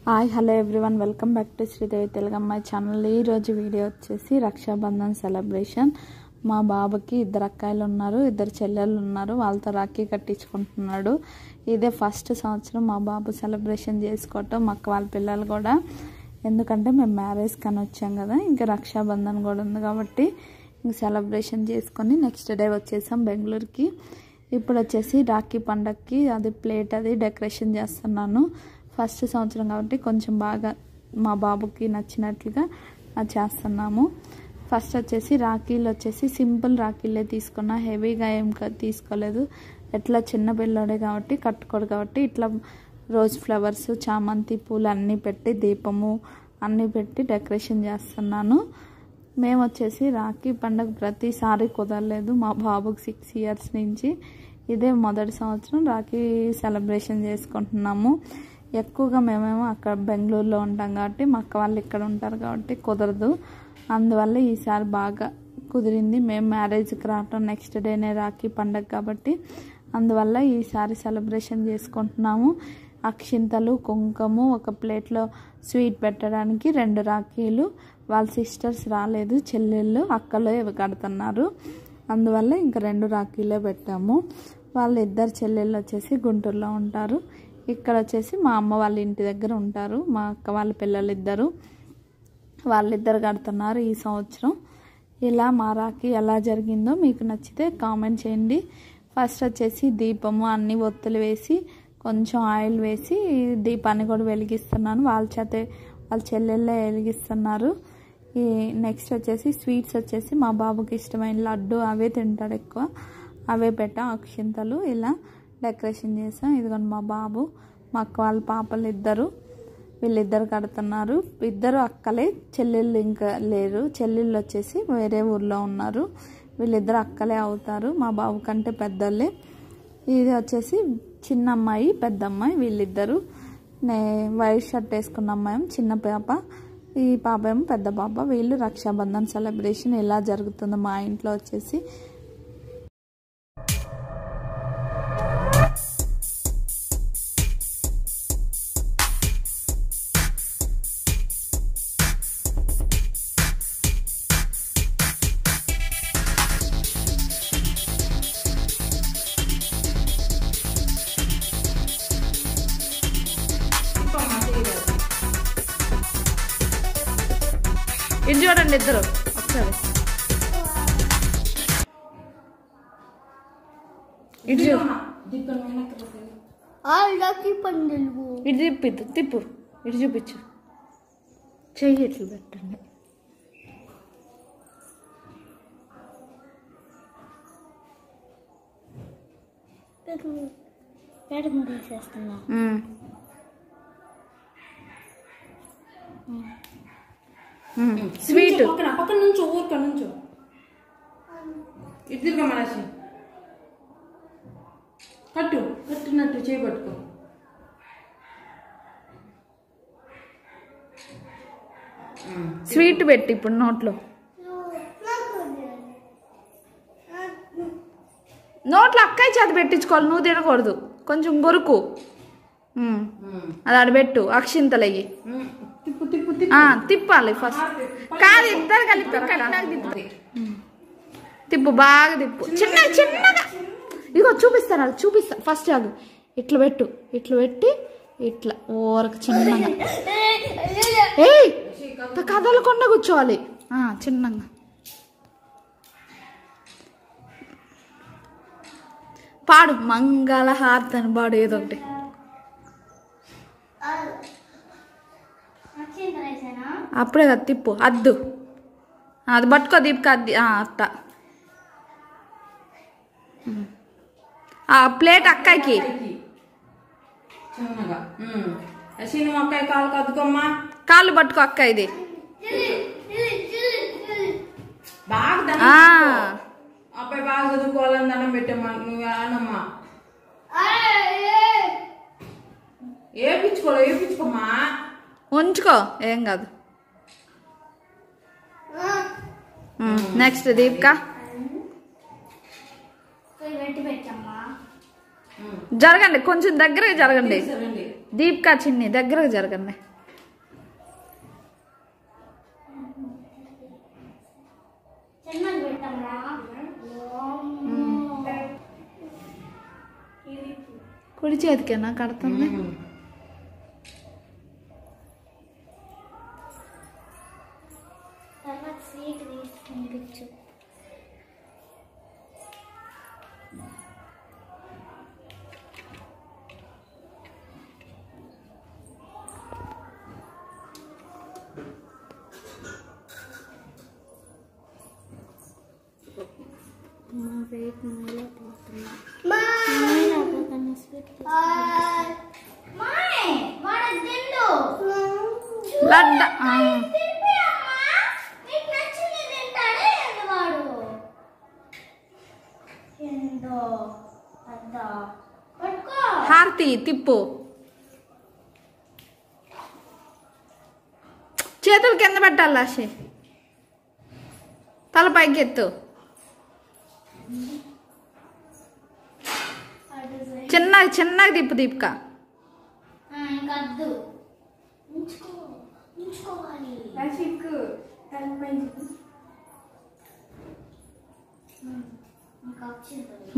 Hi hello everyone welcome back to Sridevi తెలుగమ్మాయి channel. ఈరోజు video వచ్చేసి రక్షాబంధన్ సెలబ్రేషన్. మా బాబుకి ఇద్దరు అక్కాయిలు ఉన్నారు, ఇద్దరు చెల్లెళ్ళు ఉన్నారు. వాళ్ళతో రాఖీ కట్టించుకుంటున్నాడు. ఇదే ఫస్ట్ సంవత్సరం మా బాబు సెలబ్రేషన్ చేసుకోవటం, మా అక్క వాళ్ళ పిల్లలు కూడా. ఎందుకంటే మేము మ్యారేజ్ కానీ వచ్చాం కదా, ఇంకా రక్షాబంధన్ కూడా ఉంది కాబట్టి ఇంక సెలబ్రేషన్ చేసుకొని నెక్స్ట్ డే వచ్చేసాం బెంగళూరుకి. ఇప్పుడు వచ్చేసి రాఖీ పండగకి అది ప్లేట్ అది డెకరేషన్ చేస్తున్నాను. ఫస్ట్ సంవత్సరం కాబట్టి కొంచెం బాగా మా బాబుకి నచ్చినట్లుగా చేస్తున్నాము. ఫస్ట్ వచ్చేసి రాఖీలు వచ్చేసి సింపుల్ రాఖీలే తీసుకున్నా, హెవీగా ఏం తీసుకోలేదు. ఎట్లా చిన్న పిల్లోడే కాబట్టి కట్టుకోడు కాబట్టి ఇట్లా రోజ్ ఫ్లవర్స్, చామంతి పూలు అన్నీ పెట్టి దీపము అన్నీ పెట్టి డెకరేషన్ చేస్తున్నాను. మేము వచ్చేసి రాఖీ పండుగ ప్రతిసారి కుదరలేదు. మా బాబుకి 6 years నుంచి ఇదే మొదటి సంవత్సరం రాఖీ సెలబ్రేషన్ చేసుకుంటున్నాము. ఎక్కువగా మేమేమో అక్కడ బెంగళూరులో ఉంటాం కాబట్టి మా అక్క వాళ్ళు ఇక్కడ ఉంటారు కాబట్టి కుదరదు. అందువల్ల ఈసారి బాగా కుదిరింది. మేము మ్యారేజ్కి రావటం నెక్స్ట్ డేనే రాఖీ పండగ కాబట్టి అందువల్ల ఈసారి సెలబ్రేషన్ చేసుకుంటున్నాము. అక్షింతలు, కుంకుమ, ఒక ప్లేట్లో స్వీట్ పెట్టడానికి 2 రాఖీలు. వాళ్ళ సిస్టర్స్ రాలేదు, చెల్లెళ్ళు అక్కలు ఇవి కడుతున్నారు. అందువల్ల ఇంకా 2 రాఖీలే పెట్టాము. వాళ్ళ ఇద్దరు చెల్లెళ్ళు వచ్చేసి గుంటూరులో ఉంటారు. ఇక్కడ వచ్చేసి మా అమ్మ వాళ్ళ ఇంటి దగ్గర ఉంటారు. మా అక్క వాళ్ళ పిల్లలు ఇద్దరు, వాళ్ళిద్దరు కడుతున్నారు ఈ సంవత్సరం. ఇలా మా రాఖీ ఎలా జరిగిందో మీకు నచ్చితే కామెంట్ చేయండి. ఫస్ట్ వచ్చేసి దీపము అన్ని ఒత్తులు వేసి కొంచెం ఆయిల్ వేసి దీపాన్ని కూడా వెలిగిస్తున్నాను. వాళ్ళ చెల్లెళ్ళే వెలిగిస్తున్నారు. ఈ నెక్స్ట్ వచ్చేసి స్వీట్స్ వచ్చేసి మా బాబుకి ఇష్టమైన లడ్డు అవే తింటాడు ఎక్కువ, అవే పెట్టాం. అక్షింతలు ఇలా డెకరేషన్ చేసాం. ఇదిగోండి మా బాబు, మా అక్క వాళ్ళ పాపలు ఇద్దరు, వీళ్ళిద్దరు కడుతున్నారు. ఇద్దరు అక్కలే, చెల్లెళ్ళు ఇంకా లేరు. చెల్లెళ్ళు వచ్చేసి వేరే ఊర్లో ఉన్నారు. వీళ్ళిద్దరు అక్కలే అవుతారు, మా బాబు కంటే పెద్దోళ్ళే. ఇది వచ్చేసి చిన్న అమ్మాయి, పెద్ద అమ్మాయి వీళ్ళిద్దరు. వైట్ షర్ట్ వేసుకున్న అమ్మాయి చిన్న పాప, ఈ పాప ఏమో పెద్ద పాప. వీళ్ళు రక్షాబంధన్ సెలబ్రేషన్ ఎలా జరుగుతుందో మా ఇంట్లో వచ్చేసి ఇది చూడండి ఇద్దరు ఒకసారి ఇటు ఇటు తిప్పు ఇటు చూపించు, చెయ్యి ఇట్లు పెట్టండి. తీసేస్తున్నా స్వీట్ పక్కన నుంచో, ఊరిక నుంచో ఇటు తిరుగా మనసి కట్టినట్టు చేయబట్టుకో. స్వీట్ పెట్టి ఇప్పుడు నోట్లో అక్కాయి చేత పెట్టించుకోవాలి, నువ్వు తినకూడదు. కొంచెం గొరుకు అది ఆడబెట్టు. అక్షింతలయ్యి తిప్పాలి ఫస్ట్. కాదు ఇద్దరు కలిపి తిప్పు బాగా తిప్పు, చిన్నగా. ఇగో చూపిస్తాను, అది చూపిస్తా. ఫస్ట్ అది ఇట్లా పెట్టు, ఇట్లా పెట్టి ఇట్లా ఓరకు చిన్నగా. కదలకుండా కూర్చోవాలి చిన్నగా. పాడు మంగళహారతి అని పాడు ఏదో ఒకటి. అప్పుడే కదా తిప్పు, అద్దు అది పట్టుకో దీపిక, అద్ది అత్త. ప్లేట్ అక్కాయికి కాళ్ళు పట్టుకో అక్క. ఇది అబ్బాయి బాగా చదువుకోవాలని దండం పెట్టమ్మా. నువ్వు అనమ్మా, ఏపించుకోమ్మా, ఉంచుకో ఏం కాదు. నెక్స్ట్ దీపిక జరగండి, కొంచెం దగ్గరగా జరగండి. దీపిక చిన్ని దగ్గరగా జరగండి. కుడి చేతికేనా కడుతుంది? తర్వాత స్వీట్ తీసుకుంటూ మా వెయిట్ నేనే తింటున్నా. లడ్డ హారతి తిప్పు, చేతులు కింద పెట్టాలి లాషి, తల పైకి ఎత్తు, చిన్నగా చిన్నగా తిప్పు దీపిక.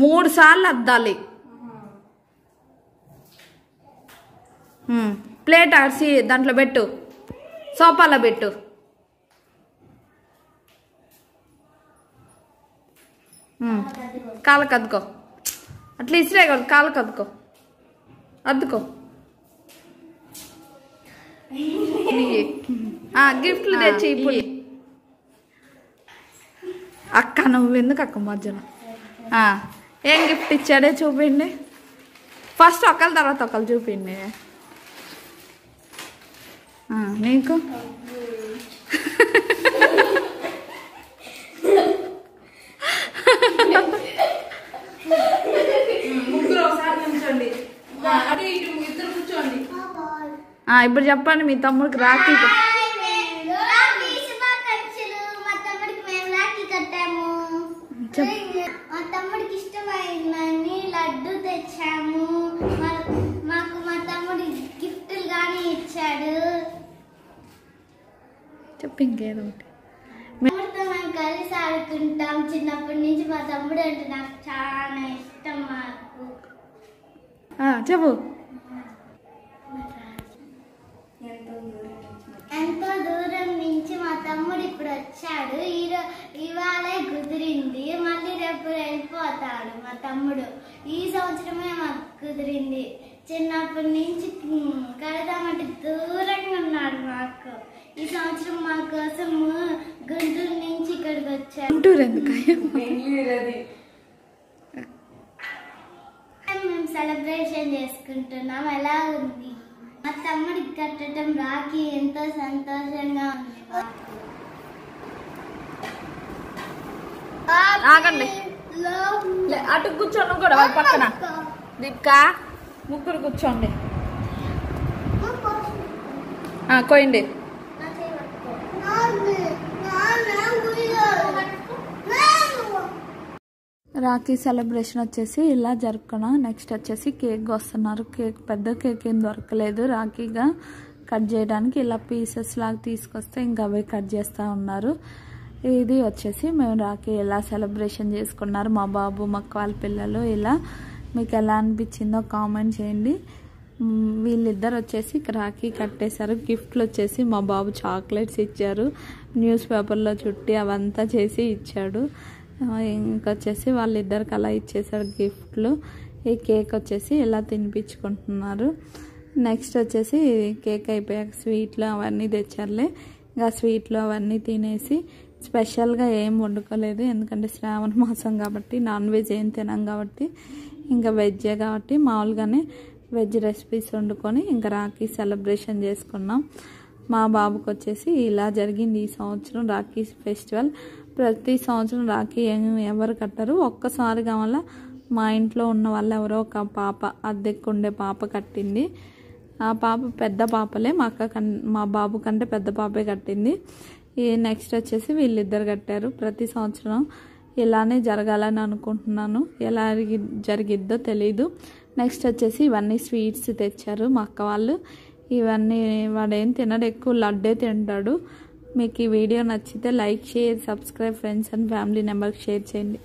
మూడు సార్లు అద్దాలి. ప్లేట్ ఆర్సి దాంట్లో పెట్టు, సోఫాలో పెట్టు. కాళ్ళకు అద్దుకో, అట్లా ఇసిరే కాదు, కాళ్ళకు అద్దుకో, అద్దుకో. గిఫ్ట్లు తెచ్చి ఇప్పుడు అక్క, నువ్వు ఎందుకు అక్క మధ్యలో? ఏం గిఫ్ట్ ఇచ్చాడే చూపిండి. ఫస్ట్ ఒకళ్ళ తర్వాత ఒకళ్ళు చూపిండి. నీకు ఇప్పుడు చెప్పండి, మీ తమ్ముడికి రాఖీ మా తమ్ముడికి ఇష్టమైందని లడ్డు తెచ్చాము. మాకు మా తమ్ముడి గిఫ్ట్లు కానీ ఇచ్చాడు. చెప్పు ఇంకేదో ఒకటి. తమ్ముడితో మేము కలిసి ఆడుకుంటాం. చిన్నప్పటి నుంచి మా తమ్ముడు అంటే నాకు చాలా ఇష్టం. మాకు చెప్పు. ఎంతో దూరం నుంచి మా తమ్ముడు ఇప్పుడు వచ్చాడు. ఇవాళే కుదిరింది, మళ్ళీ రేపు వెళ్ళిపోతాడు మా తమ్ముడు. ఈ సంవత్సరమే మాకు కుదిరింది. చిన్నప్పటి నుంచి కడదామంటే దూరంగా ఉన్నాడు మాకు. ఈ సంవత్సరం మా కోసం గుంటూరు నుంచి ఇక్కడికి వచ్చాడు. మేము సెలబ్రేషన్ చేసుకుంటున్నాం. ఎలా ఉంది? మా తమ్ముడికి కట్టడం రాఖీ ఎంతో సంతోషంగా ఉంది. ఆగండి, అటు కూర్చోండి కూడా వాళ్ళ పక్కన. దీపిక, ముగ్గురు కూర్చోండి. కోయండి. రాఖీ సెలబ్రేషన్ వచ్చేసి ఇలా జరుపుకున్నాం. నెక్స్ట్ వచ్చేసి కేక్ వస్తున్నారు. కేక్ పెద్ద కేక్ ఏం దొరకలేదు రాఖీగా కట్ చేయడానికి. ఇలా పీసెస్ లాగా తీసుకొస్తే ఇంకా అవే కట్ చేస్తూ ఉన్నారు. ఇది వచ్చేసి మేము రాఖీ ఎలా సెలబ్రేషన్ చేసుకున్నారు మా బాబు మా వాళ్ళ పిల్లలు. ఇలా మీకు ఎలా అనిపించిందో కామెంట్ చేయండి. వీళ్ళిద్దరు వచ్చేసి రాఖీ కట్టేశారు. గిఫ్ట్లు వచ్చేసి మా బాబు చాక్లెట్స్ ఇచ్చారు, న్యూస్ పేపర్లో చుట్టి అవంతా చేసి ఇచ్చాడు. ఇంకొచ్చేసి వాళ్ళిద్దరికి అలా ఇచ్చేసాడు గిఫ్ట్లు. ఈ కేక్ వచ్చేసి ఇలా తినిపించుకుంటున్నారు. నెక్స్ట్ వచ్చేసి కేక్ అయిపోయాక స్వీట్లు అవన్నీ తెచ్చారులే. ఇంకా స్వీట్లు అవన్నీ తినేసి స్పెషల్గా ఏం వండుకోలేదు, ఎందుకంటే శ్రావణ మాసం కాబట్టి నాన్ వెజ్ ఏం తినాం కాబట్టి ఇంకా వెజ్జే కాబట్టి మామూలుగానే వెజ్ రెసిపీస్ వండుకొని ఇంకా రాఖీ సెలబ్రేషన్ చేసుకున్నాం. మా బాబుకి వచ్చేసి ఇలా జరిగింది ఈ సంవత్సరం రాఖీ ఫెస్టివల్. ప్రతి సంవత్సరం రాఖీ ఎవరు కట్టరు, ఒక్కసారి కావాల మా ఇంట్లో ఉన్న వాళ్ళు ఎవరో ఒక పాప అద్దెకు ఉండే పాప కట్టింది. ఆ పాప పెద్ద పాపలే, మా బాబు కంటే పెద్ద పాపే కట్టింది. ఈ నెక్స్ట్ వచ్చేసి వీళ్ళిద్దరు కట్టారు. ప్రతి సంవత్సరం ఇలానే జరగాలని అనుకుంటున్నాను, ఎలా జరిగిద్దో తెలీదు. నెక్స్ట్ వచ్చేసి ఇవన్నీ స్వీట్స్ తెచ్చారు మా అక్క వాళ్ళు. ఇవన్నీ వాడేం తినడు, ఎక్కువ లడ్డే తింటాడు. మీకు ఈ వీడియో నచ్చితే like, share, subscribe, friends and family మెంబర్కి షేర్ చేయండి.